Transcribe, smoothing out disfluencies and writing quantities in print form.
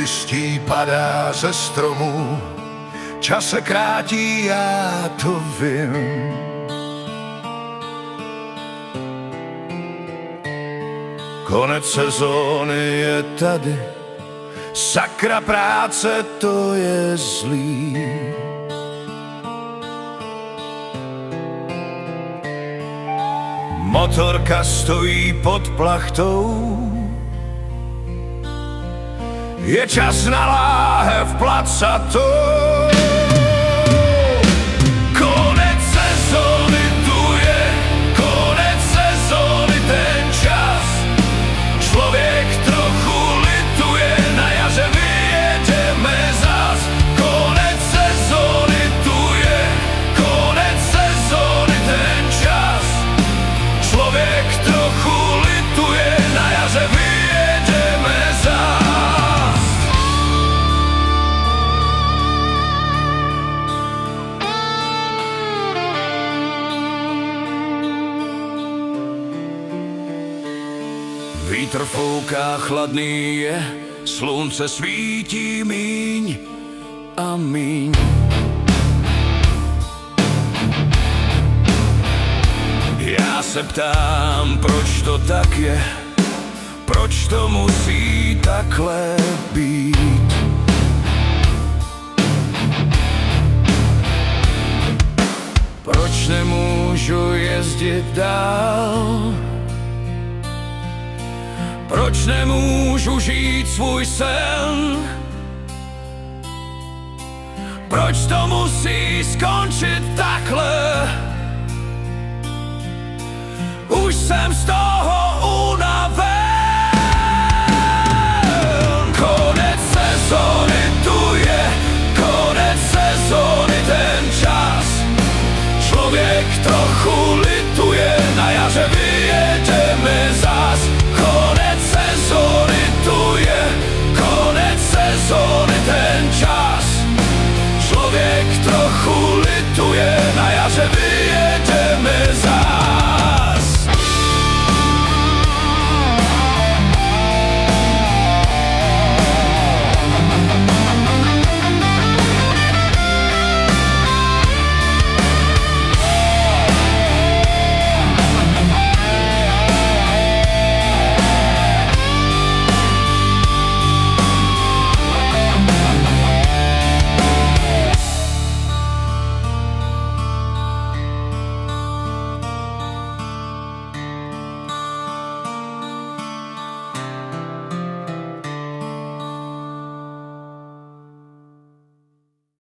listí padá ze stromů, čas se krátí, já to vím. Konec sezóny je tady, sakra práce, to je zlý. Motorka stojí pod plachtou, je čas na láhev placatou. Konec sezóny tu je, konec sezóny ten čas. Člověk trochu lituje, na jaře vyjedeme zas. Konec sezóny tu je, konec sezóny ten čas. Člověk trochu lituje, na jaře vyjedeme zas. Vítr fouká, chladný je, slunce svítí míň a míň. Já se ptám, proč to tak je, proč to musí takhle být. Proč nemůžu jezdit dál? Proč nemůžu žít svůj sen? Proč to musí skončit takhle? Už jsem z toho